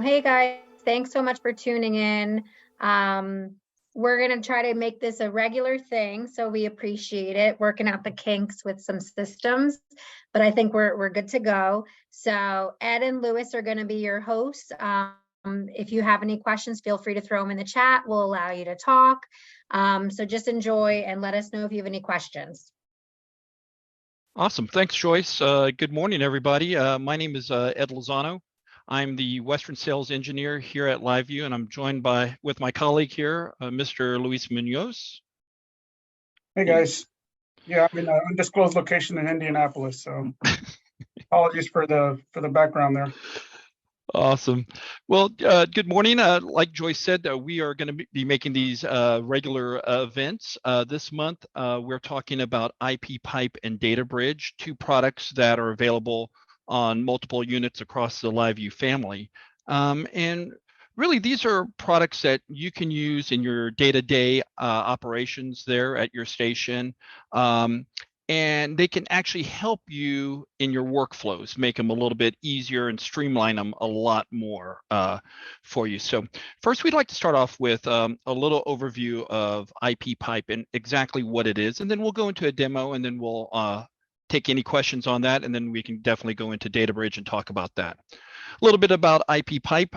Hey guys, thanks so much for tuning in. We're going to try to make this a regular thing, so we appreciate it, working out the kinks with some systems, but I think we're good to go. So Ed and Lewis are going to be your hosts. If you have any questions, feel free to throw them in the chat. We'll allow you to talk. So just enjoy and let us know if you have any questions. Awesome. Thanks, Joyce. Good morning, everybody. My name is Ed Lozano. I'm the Western Sales Engineer here at LiveU, and I'm joined with my colleague here, Mr. Luis Munoz. Hey guys. Yeah, I'm in an undisclosed location in Indianapolis, so apologies for the background there. Awesome. Well, good morning. Like Joyce said, we are going to be making these regular events. This month, we're talking about IP Pipe and Databridge, two products that are available on multiple units across the LiveU family. And really, these are products that you can use in your day-to-day operations there at your station. And they can actually help you in your workflows, make them a little bit easier and streamline them a lot more for you. So first, we'd like to start off with a little overview of IP Pipe and exactly what it is. And then we'll go into a demo, and then we'll take any questions on that. And then we can definitely go into Databridge and talk about that. A little bit about IP Pipe.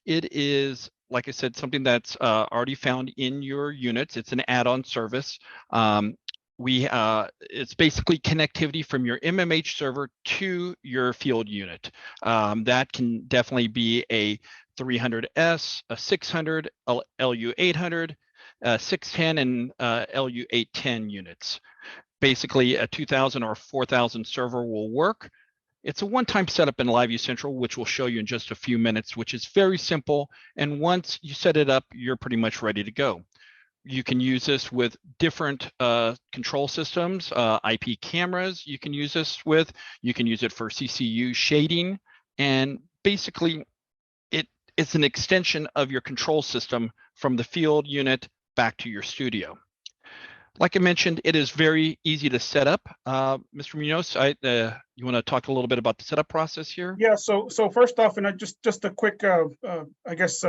It is, like I said, something that's already found in your units. It's an add-on service. It's basically connectivity from your MMH server to your field unit. That can definitely be a 300S, a 600, LU 800, 610, and LU 810 units. Basically, a 2000 or 4000 server will work. It's a one-time setup in LiveU Central, which we'll show you in just a few minutes, which is very simple. And once you set it up, you're pretty much ready to go. You can use this with different control systems, IP cameras you can use this with. You can use it for CCU shading. And basically, it's an extension of your control system from the field unit back to your studio. Like I mentioned, it is very easy to set up. Mr. Munoz, you want to talk a little bit about the setup process here? Yeah, so first off, and just a quick, I guess,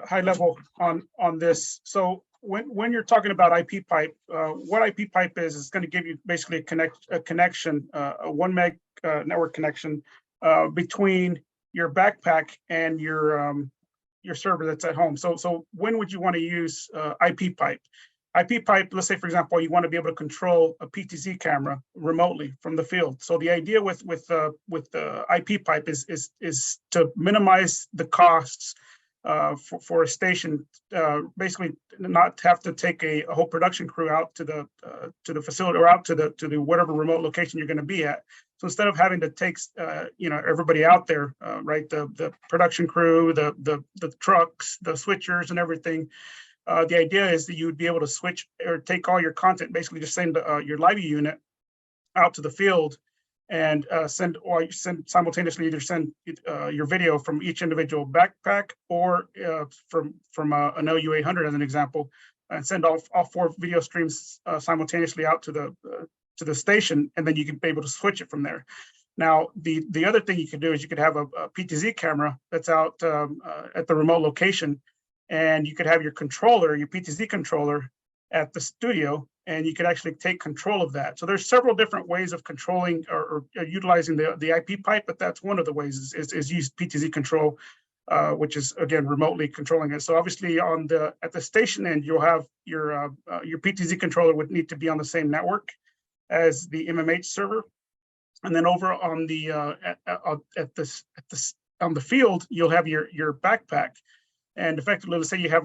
high level on this. So when you're talking about IP Pipe, what IP Pipe is going to give you basically a connection, a 1 meg network connection between your backpack and your server that's at home. So when would you want to use IP Pipe? IP Pipe, let's say, for example, you want to be able to control a PTZ camera remotely from the field. So the idea with the IP Pipe is to minimize the costs for a station, basically not have to take a whole production crew out to the facility or out to the whatever remote location you're going to be at. So instead of having to take everybody out there, right, the production crew, the trucks, the switchers, and everything. The idea is that you would be able to switch or take all your content, basically just send your LiveU unit out to the field and send simultaneously either send your video from each individual backpack or from an LU 800 as an example, and send all 4 video streams simultaneously out to the station, and then you can be able to switch it from there. Now, the other thing you could do is you could have a PTZ camera that's out at the remote location, and you could have your controller, your PTZ controller at the studio, and you could actually take control of that. So there's several different ways of controlling or utilizing the IP pipe, but that's one of the ways is use PTZ control, which is, again, remotely controlling it. So obviously at the station end, you'll have your PTZ controller would need to be on the same network as the MMH server. And then over on on the field, you'll have your backpack. And effectively, let's say you have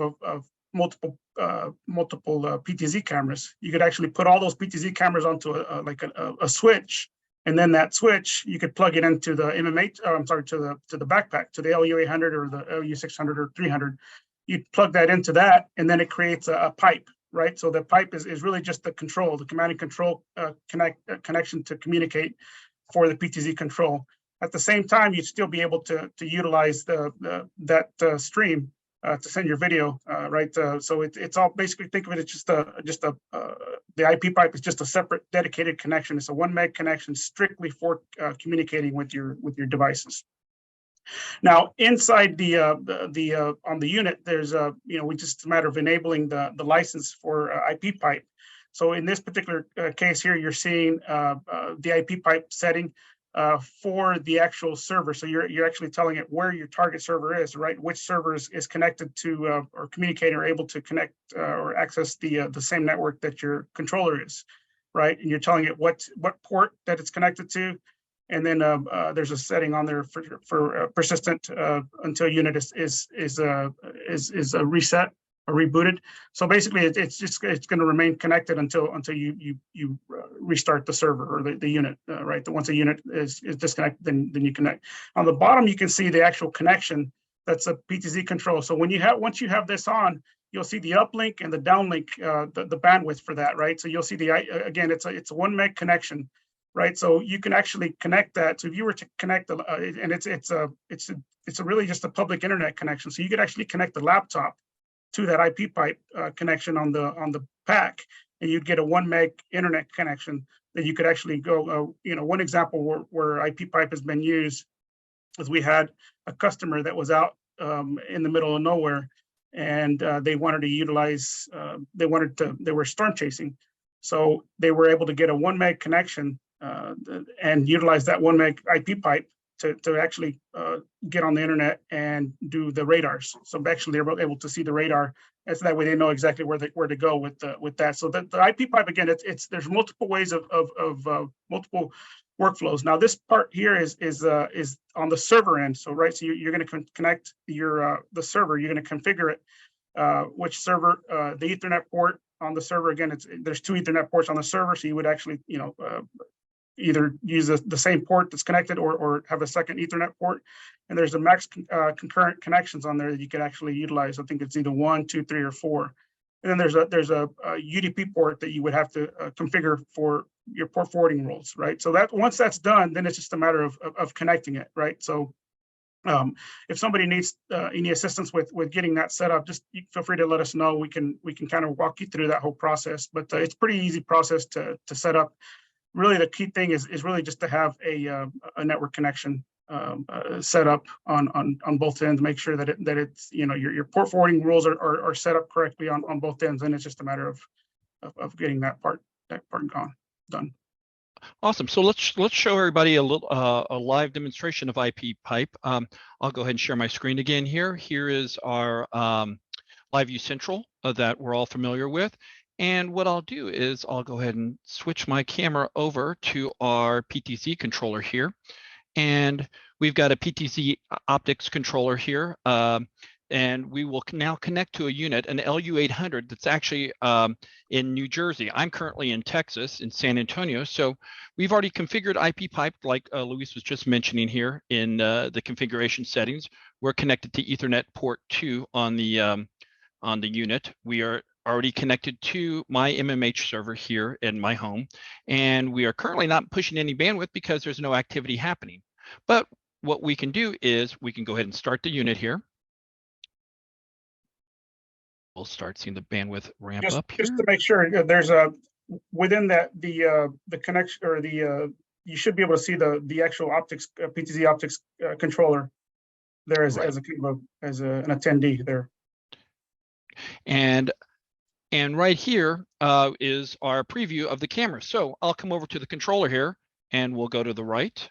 multiple PTZ cameras. You could actually put all those PTZ cameras onto a switch, and then that switch you could plug it into the MMH. To the backpack, to the LU 800 or the LU 600 or 300. You plug that into that, and then it creates a pipe, right? So the pipe is really just the control, the command and control connection to communicate for the PTZ control. At the same time, you'd still be able to utilize that stream to send your video, right? So it's all basically, think of it as the IP pipe is just a separate dedicated connection. It's a 1 meg connection strictly for communicating with your devices. Now, inside on the unit, there's we just a matter of enabling the license for IP pipe. So in this particular case here, you're seeing the IP pipe setting for the actual server. So you're actually telling it where your target server is, right? Which server is connected to or communicating or able to connect or access the same network that your controller is, right? And you're telling it what port that it's connected to. And then there's a setting on there for persistent until unit is reset or rebooted. So basically, it's going to remain connected until you restart the server or the unit, right? Once a unit is disconnected, then you connect. On the bottom, you can see the actual connection. That's a PTZ control. So once you have this on, you'll see the uplink and the downlink, the bandwidth for that, right? So you'll see again, it's a 1 meg connection. Right, so you can actually connect that. So if you were to connect and it's really just a public internet connection. So you could actually connect the laptop to that IP pipe connection on the pack, and you'd get a 1 meg internet connection that you could actually go. One example where IP pipe has been used is we had a customer that was out in the middle of nowhere, and they wanted to utilize. They were storm chasing, so they were able to get a 1 meg connection. And utilize that 1 meg IP pipe to actually get on the internet and do the radars. So actually, they're able to see the radar, and so that way they know exactly where to go with that. So the IP pipe, again, there's multiple ways of multiple workflows. Now this part here is on the server end. So right, so you're going to connect the server. You're going to configure it, which server, the Ethernet port on the server. Again, there's 2 Ethernet ports on the server, so you would actually either use the same port that's connected or have a second Ethernet port. And there's a max concurrent connections on there that you can actually utilize. I think it's either 1, 2, 3, or 4. And then there's a UDP port that you would have to configure for your port forwarding rules, right? So that once that's done, then it's just a matter of connecting it, right? So if somebody needs any assistance with getting that set up, just feel free to let us know. We can kind of walk you through that whole process, but it's a pretty easy process to set up. Really, the key thing is really just to have a network connection set up on both ends. Make sure that it's your port forwarding rules are set up correctly on both ends, and it's just a matter of getting that part done. Awesome. So let's show everybody a live demonstration of IP pipe. I'll go ahead and share my screen again here. Here is our LiveU Central that we're all familiar with. And what I'll do is I'll go ahead and switch my camera over to our PTZ controller here. And we've got a PTZ optics controller here. And we will now connect to a unit, an LU800 that's actually in New Jersey. I'm currently in Texas, in San Antonio. So we've already configured IP pipe, like Luis was just mentioning here in the configuration settings. We're connected to Ethernet port 2 on the unit. We are already connected to my MMH server here in my home. And we are currently not pushing any bandwidth because there's no activity happening. But what we can do is we can go ahead and start the unit here. We'll start seeing the bandwidth ramp up here. Just to make sure, there's within that the connection or you should be able to see the actual optics PTZ optics controller there as an attendee there. And right here is our preview of the camera. So I'll come over to the controller here and we'll go to the right.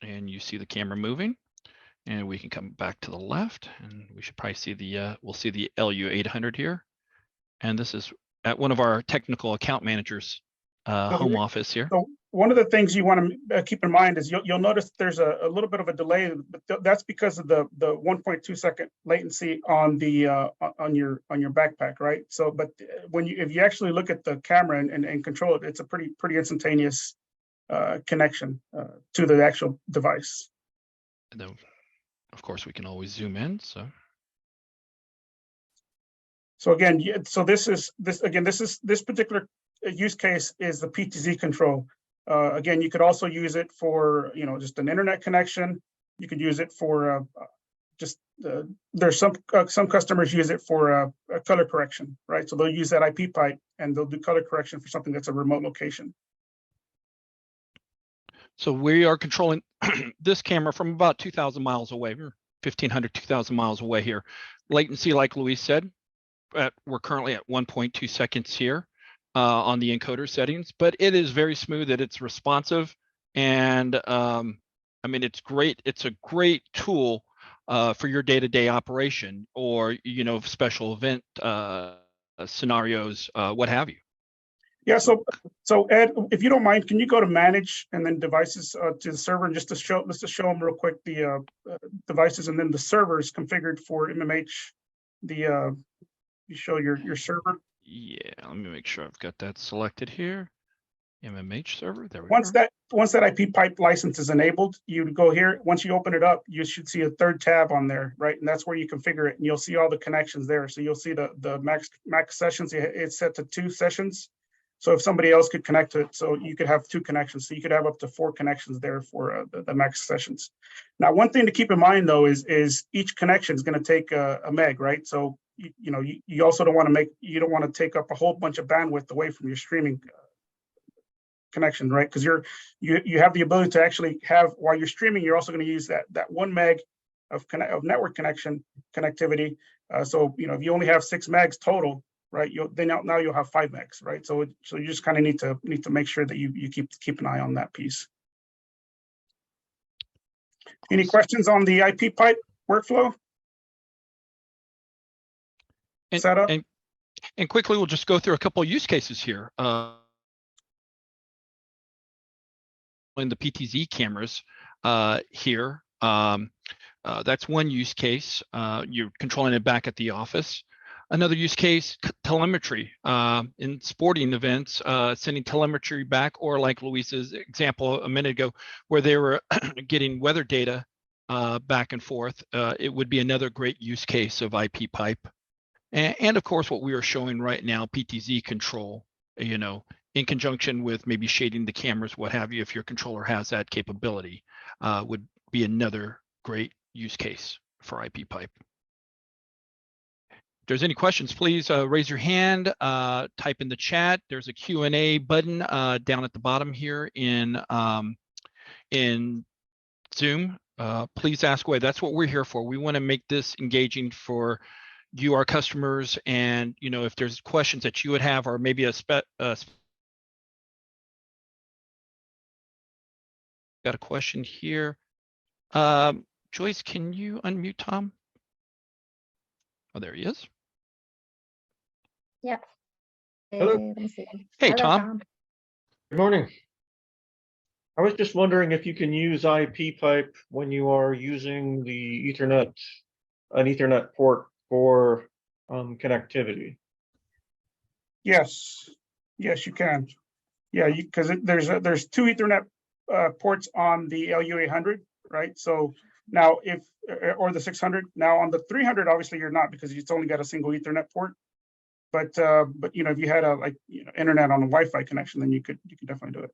And you see the camera moving. And we can come back to the left and we should probably see we'll see the LU800 here. And this is at one of our technical account managers home office here. So one of the things you want to keep in mind is you'll notice there's a little bit of a delay, but that's because of the 1.2 second latency on the on your backpack, right? So, but if you actually look at the camera and control it, it's a pretty instantaneous connection to the actual device. And then, of course, we can always zoom in. So again, this particular use case is the PTZ control. Again, you could also use it for just an internet connection. You could use it for there's some customers use it for a color correction, right? So they'll use that IP pipe and they'll do color correction for something that's a remote location. So we are controlling this camera from about 2,000 miles away. We're 1,500, 2,000 miles away here. Latency, like Luis said, we're currently at 1.2 seconds here on the encoder settings, but it is very smooth. It's responsive, and I mean, it's great. It's a great tool for your day-to-day operation, or special event scenarios, what have you. Yeah, so Ed, if you don't mind, can you go to manage and then devices to the server, and let's just show them real quick the devices, and then the server is configured for MMH. You show your server. Yeah, let me make sure I've got that selected here. MMH server. There we Once go. that IP pipe license is enabled, you go here. Once you open it up, you should see a third tab on there, right? And that's where you configure it, and you'll see all the connections there. So you'll see the max sessions. It's set to 2 sessions. So if somebody else could connect to it, so you could have 2 connections. So you could have up to 4 connections there for the max sessions. Now, one thing to keep in mind though is each connection is going to take a meg, right? So you also don't want to take up a whole bunch of bandwidth away from your streaming connection, right? Because you have the ability to actually have, while you're streaming, you're also going to use that 1 meg of network connectivity. So if you only have 6 megs total, right? Now you'll have 5 megs, right? So you just kind of need to make sure that you keep an eye on that piece. Any questions on the IP pipe workflow? Setup? And quickly, we'll just go through a couple of use cases here. In the PTZ cameras here, that's one use case. You're controlling it back at the office. Another use case, telemetry in sporting events, sending telemetry back, or like Luis's example a minute ago, where they were getting weather data back and forth. It would be another great use case of IP pipe. And of course, what we are showing right now, PTZ control, in conjunction with maybe shading the cameras, what have you, if your controller has that capability, would be another great use case for IP pipe. If there's any questions, please raise your hand, type in the chat. There's a Q&A button down at the bottom here in Zoom. Please ask away. That's what we're here for. We want to make this engaging for you, our customers, and if there's questions that you would have, or maybe got a question here. Joyce, can you unmute Tom? Oh, there he is. Yep. Hello. Let me see. Hey, Hello, Tom. Good morning. I was just wondering if you can use IP pipe when you are using the an Ethernet port for connectivity. Yes, you can. Yeah, because there's 2 Ethernet ports on the LU800, right? So now or the 600. Now on the 300, obviously you're not, because it's only got a single Ethernet port. But if you had a internet on a Wi-Fi connection, then you could definitely do it.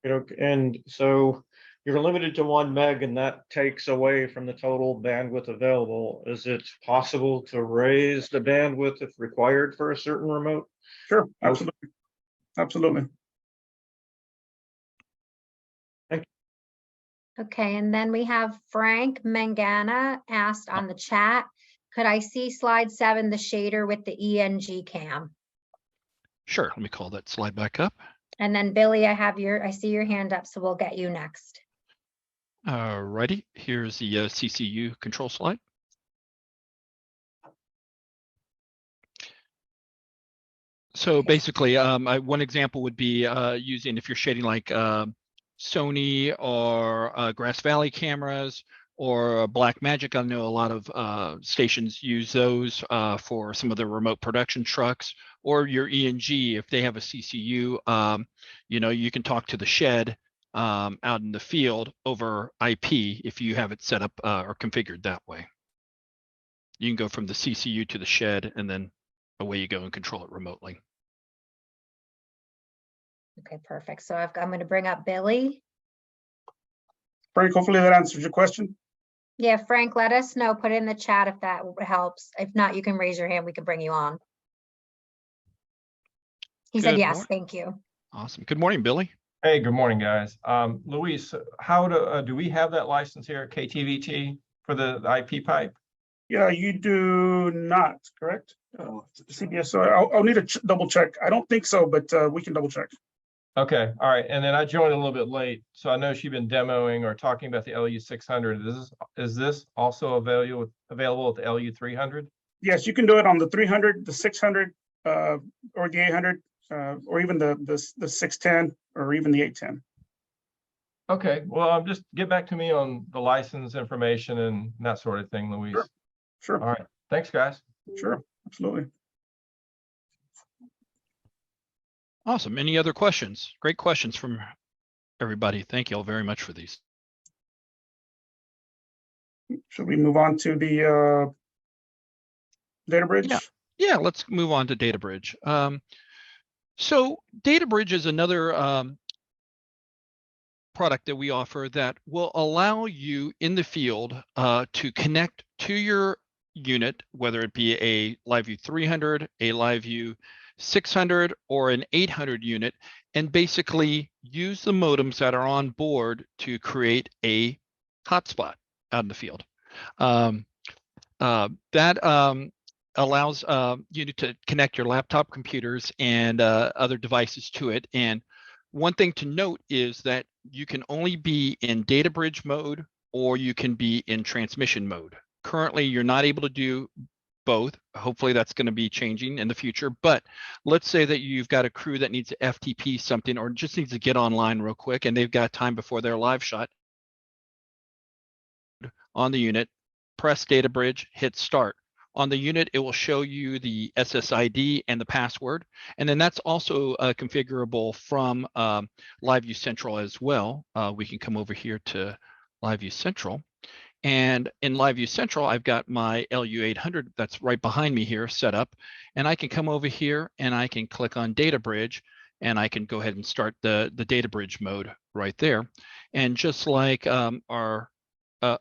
Okay, and so you're limited to 1 meg, and that takes away from the total bandwidth available. Is it possible to raise the bandwidth if required for a certain remote? Sure, absolutely. Absolutely. Thank Tom. Okay, and then we have Frank Mangana asked on the chat, could I see slide 7, the shader with the ENG cam? Sure, let me call that slide back up. And then Billy, I see your hand up, so we'll get you next. Alrighty, here's the CCU control slide. So basically, one example would be using, if you're shading like Sony or Grass Valley cameras or Blackmagic. I know a lot of stations use those for some of their remote production trucks, or your ENG if they have a CCU. You can talk to the shed out in the field over IP if you have it set up or configured that way. You can go from the CCU to the shed, and then away you go and control it remotely. Okay, perfect. So I'm going to bring up Billy. Frank, hopefully that answers your question. Yeah, Frank, let us know. Put it in the chat if that helps. If not, you can raise your hand. We can bring you on. He said yes. Thank you. Awesome. Good morning, Billy. Hey, good morning, guys. Luis, how do we have that license here at KTVT for the IP pipe? Yeah, you do not, correct? CBS, so I'll need to double check. I don't think so, but we can double check. Okay, all right. And then I joined a little bit late, so I know she's been demoing or talking about the LU 600. Is this also available at the LU 300? Yes, you can do it on the 300, the 600, or the 800, or even the 610, or even the 810. Okay, well, just get back to me on the license information and that sort of thing, Luis. Sure. All right, thanks, guys. Sure, absolutely. Awesome. Any other questions? Great questions from everybody. Thank you all very much for these. Should we move on to the Databridge? Yeah, let's move on to Databridge. So Databridge is another product that we offer that will allow you in the field to connect to your unit, whether it be a LiveU 300, a LiveU 600, or an 800 unit, and basically use the modems that are on board to create a hotspot out in the field. That allows you to connect your laptop computers and other devices to it. And one thing to note is that you can only be in Databridge mode or you can be in transmission mode. Currently, you're not able to do both. Hopefully that's going to be changing in the future. But let's say that you've got a crew that needs to FTP something or just needs to get online real quick and they've got time before their live shot on the unit, press Databridge, hit start. On the unit, it will show you the SSID and the password. And then that's also configurable from LiveU Central as well. We can come over here to LiveU Central. And in LiveU Central, I've got my LU800 that's right behind me here set up. And I can come over here and I can click on Databridge and I can go ahead and start the Databridge mode right there. And just like our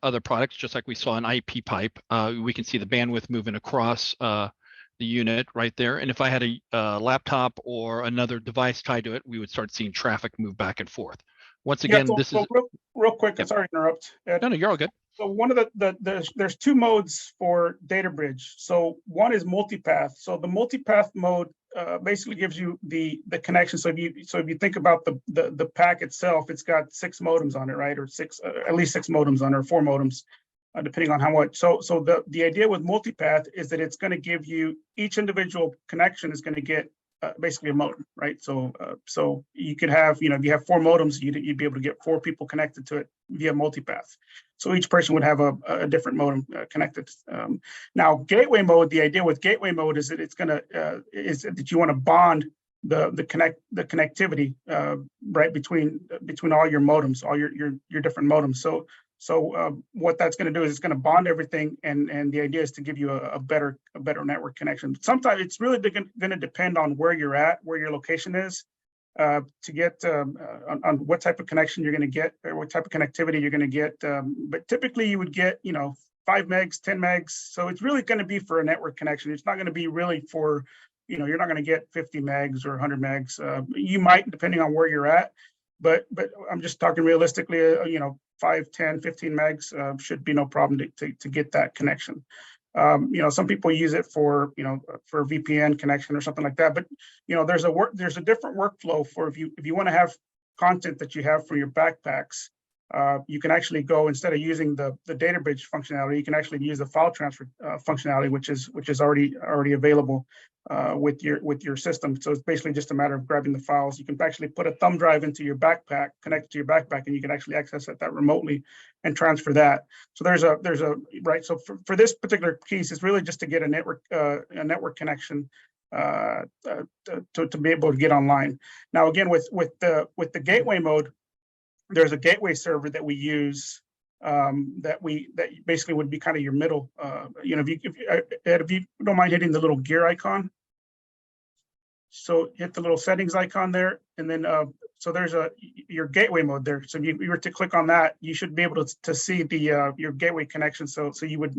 other products, just like we saw in IP pipe, we can see the bandwidth moving across the unit right there. And if I had a laptop or another device tied to it, we would start seeing traffic move back and forth. Once again, this is real quick. Yep. Sorry to interrupt, Ed. No, you're all good. So one of there's two modes for Databridge. So one is multipath. So the multipath mode basically gives you the connection. So if you think about the pack itself, it's got 6 modems on it, right? Or at least 6 modems on it, or 4 modems, depending on how much. So the idea with multipath is that it's going to give you, each individual connection is going to get basically a modem, right? So you could have, if you have 4 modems, you'd be able to get 4 people connected to it via multipath. So each person would have a different modem connected. Now, gateway mode, the idea with gateway mode is that it's gonna is that you want to bond the connectivity right between all your modems, all your different modems. So what that's going to do is it's going to bond everything, and the idea is to give you a better network connection. Sometimes it's really going to depend on where you're at, where your location is, to get on what type of connection you're going to get, or what type of connectivity you're going to get. But typically you would get 5 megs, 10 megs. So it's really going to be for a network connection. It's not going to be really for, you're not going to get 50 megs or 100 megs. You might, depending on where you're at. But I'm just talking realistically, 5, 10, 15 megs should be no problem to get that connection. Some people use it for a VPN connection or something like that. But there's a different workflow for if you want to have content that you have for your backpacks. You can actually go, instead of using the Databridge functionality, you can actually use the file transfer functionality, which is already available with your system. So it's basically just a matter of grabbing the files. You can actually put a thumb drive into your backpack, connect it to your backpack, and you can actually access that remotely and transfer that. So there's a right. So for this particular piece, it's really just to get a network connection to be able to get online. Now, again, with the gateway mode, there's a gateway server that we use that basically would be kind of your middle. If you don't mind hitting the little gear icon, so hit the little settings icon there, and then so there's your gateway mode there. So if you were to click on that, you should be able to see the your gateway connection. So you would,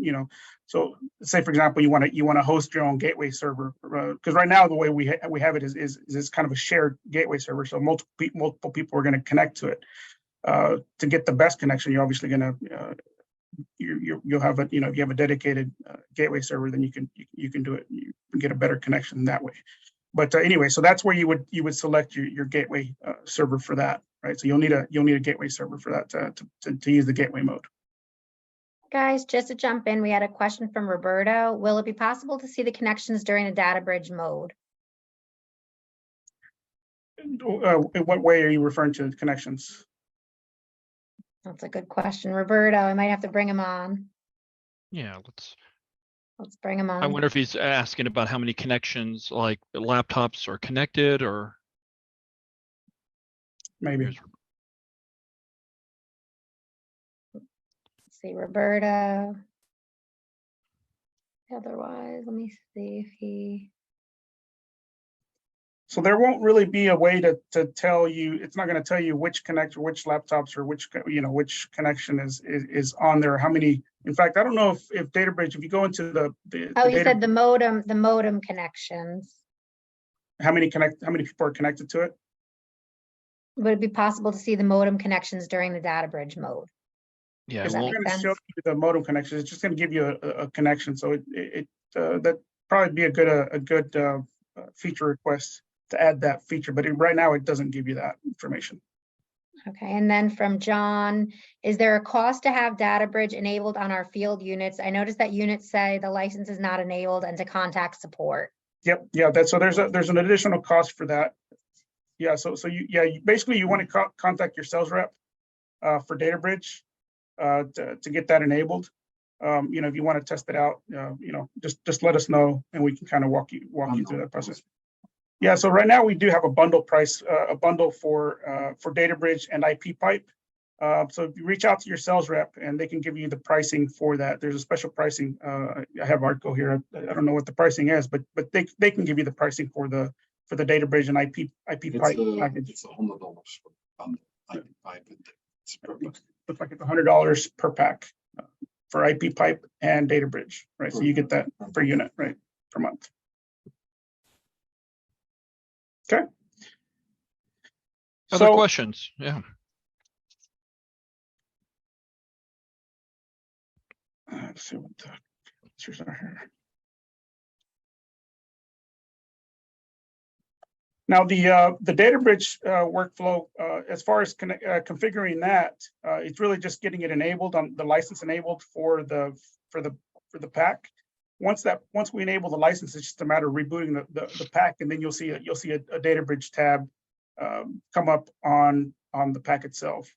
so say for example, you want to host your own gateway server, because right now the way we have it is kind of a shared gateway server. So multiple people are going to connect to it. To get the best connection, you're obviously going to you'll have a, if you have a dedicated gateway server, then you can do it. You can get a better connection that way. But anyway, so that's where you would select your gateway server for that, right? So you'll need a gateway server for that to use the gateway mode. Guys, just to jump in, we had a question from Roberto. Will it be possible to see the connections during the Databridge mode? In what way are you referring to connections? That's a good question, Roberto. I might have to bring him on. Yeah, Let's bring him on. I wonder if he's asking about how many connections, like laptops are connected, or Maybe. Let's see, Roberto. Otherwise, let me see if he. So there won't really be a way to tell you. It's not going to tell you which which laptops or which connection is on there. How many? In fact, I don't know if Databridge. If you go into the You said the modem connections. How many people are connected to it? Would it be possible to see the modem connections during the Databridge mode? yeah, Does that It's make going to sense? show you the modem connection. It's just going to give you a connection. So that probably be a good feature request to add that feature. But right now it doesn't give you that information. Okay, and then from John, is there a cost to have Databridge enabled on our field units? I noticed that units say the license is not enabled and to contact support. Yep, yeah. So there's an additional cost for that. Yeah, so you basically you want to contact your sales rep for Databridge to get that enabled. If you want to test it out, just let us know and we can kind of walk you through that process. Yeah, so right now we do have a bundle price, a bundle for Databridge and IP Pipe. So if you reach out to your sales rep and they can give you the pricing for that, there's a special pricing. I have Artco here. I don't know what the pricing is, but they can give you the pricing for the Databridge and IP Pipe package. It's $100 for bundle IP Pipe. Looks like it's $100 per pack for IP Pipe and Databridge, right? So you get that per unit, right, per month. Okay. other questions? Yeah. Let's see what the answers are here. Now the Databridge workflow, as far as configuring that, it's really just getting it enabled on the license enabled for the pack. Once we enable the license, it's just a matter of rebooting the pack, and then you'll see a Databridge tab come up on the pack itself.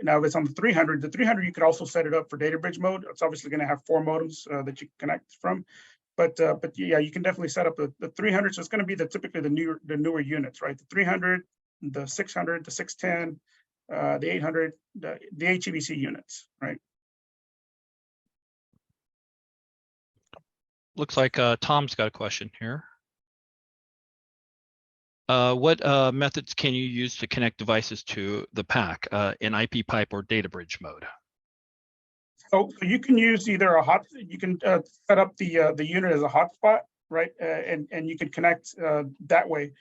Now if it's on the 300 you could also set it up for Databridge mode. It's obviously going to have 4 modems that you can connect from. But yeah, you can definitely set up the 300. So it's going to be typically the newer units, right? The 300, the 600, the 610, the 800, the HEVC units, right? Looks like Tom's got a question here. What methods can you use to connect devices to the pack in IP Pipe or Databridge mode? So you can use either you can set up the unit as a hotspot, right? And you can connect that way.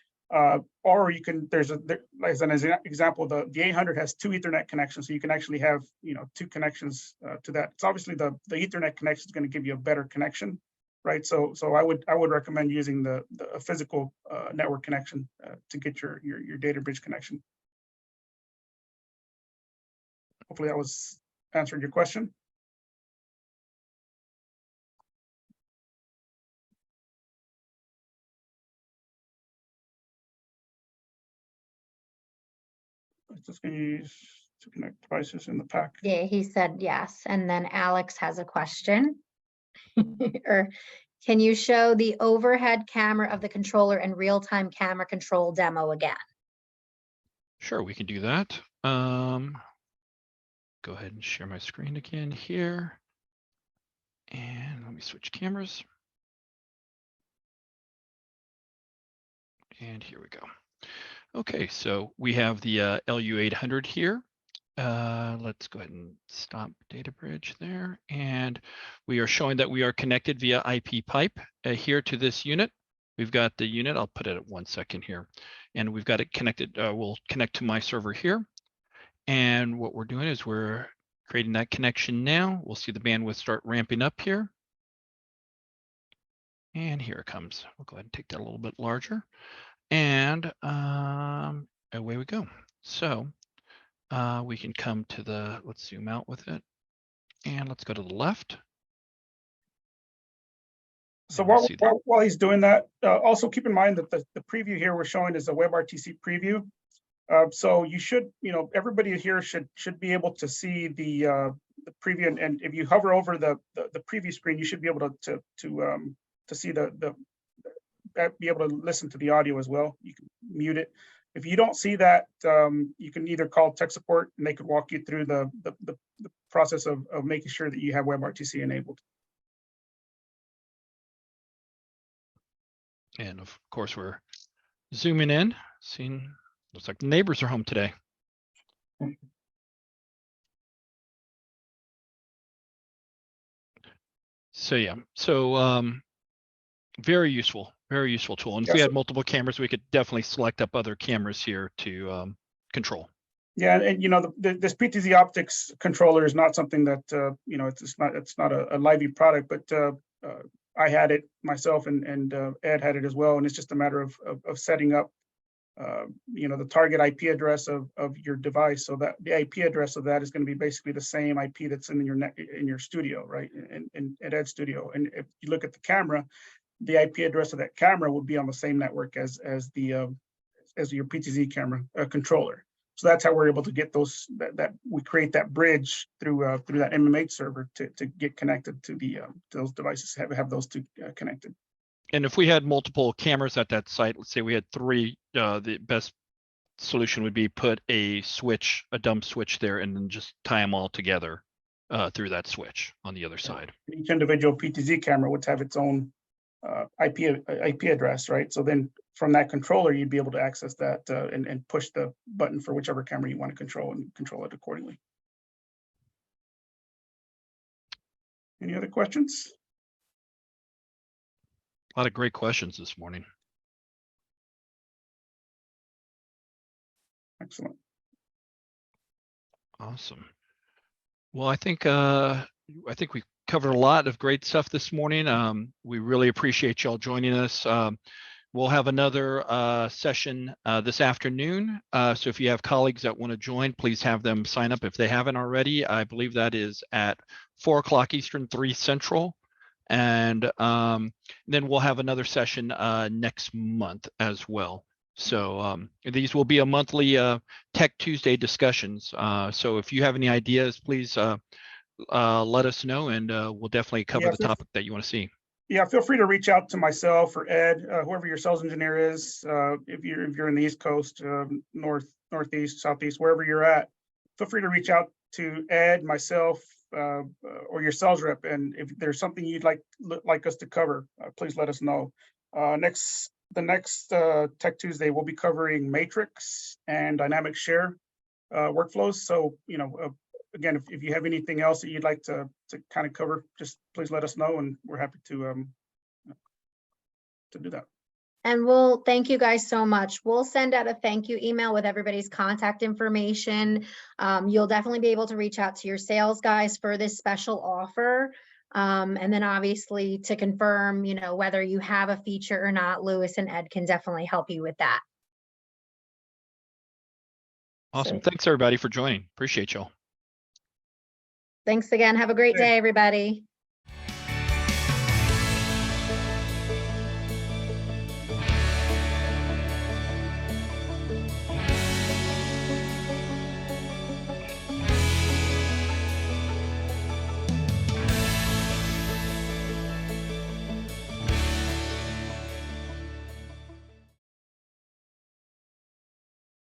Or you can, like as an example, the 800 has 2 Ethernet connections, so you can actually have 2 connections to that. It's obviously the Ethernet connection is going to give you a better connection, right? So I would recommend using the physical network connection to get your Databridge connection. Hopefully that was answering your question. It's just going to use to connect devices in the pack. Yeah, he said yes. And then Alex has a question. Or can you show the overhead camera of the controller and real-time camera control demo again? Sure, we can do that. Go ahead and share my screen again here. And let me switch cameras. And here we go. Okay, so we have the LU800 here. Let's go ahead and stop Databridge there. And we are showing that we are connected via IP pipe here to this unit. We've got the unit, I'll put it at 1 second here. And we've got it connected, we'll connect to my server here. And what we're doing is we're creating that connection now. We'll see the bandwidth start ramping up here. And here it comes. We'll go ahead and take that a little bit larger. And away we go. So we can come to the, let's zoom out with it. And let's go to the left. So And we'll while he's doing that, also keep in mind that the preview here we're showing is a WebRTC preview. So you should, everybody here should be able to see the preview, and if you hover over the preview screen, you should be able to see be able to listen to the audio as well. You can mute it. If you don't see that, you can either call tech support and they could walk you through the process of making sure that you have WebRTC enabled. And of course, we're zooming in, seeing, looks like the neighbors are home today. So yeah, so very useful tool. And if we had multiple cameras, we could definitely select up other cameras here to control. Yeah, and this PTZ optics controller is not something that it's not a LiveU product, but I had it myself, and Ed had it as well, and it's just a matter of setting up the target IP address of your device, so that the IP address of that is going to be basically the same IP that's in your studio, right? In Ed's studio. And if you look at the camera, the IP address of that camera would be on the same network as your PTZ camera controller. So that's how we're able to get those, that we create that bridge through that MMH server to get connected to those devices, have those two connected. And if we had multiple cameras at that site, let's say we had 3, the best solution would be put a dumb switch there, and then just tie them all together through that switch on the other side. Each individual PTZ camera would have its own IP address, right? So then from that controller, you'd be able to access that and push the button for whichever camera you want to control and control it accordingly. Any other questions? A lot of great questions this morning. Excellent. Awesome. Well, I think we covered a lot of great stuff this morning. We really appreciate y'all joining us. We'll have another session this afternoon. So if you have colleagues that want to join, please have them sign up if they haven't already. I believe that is at 4 o'clock Eastern, 3 Central. And then we'll have another session next month as well. So these will be a monthly Tech Tuesday discussions. So if you have any ideas, please let us know, and we'll definitely cover the topic that you want to see. Yeah, feel free to reach out to myself or Ed, whoever your sales engineer is. If you're in the East Coast, Northeast, Southeast, wherever you're at, feel free to reach out to Ed, myself, or your sales rep. And if there's something you'd like us to cover, please let us know. The next Tech Tuesday, we'll be covering matrix and dynamic share workflows. So, again, if you have anything else that you'd like to kind of cover, just please let us know, and we're happy to do that. And we'll thank you guys so much. We'll send out a thank you email with everybody's contact information. You'll definitely be able to reach out to your sales guys for this special offer. And then obviously to confirm, whether you have a feature or not, Lewis and Ed can definitely help you with that. Awesome. Thanks everybody for joining. Appreciate y'all. Thanks again. Have a great day, everybody.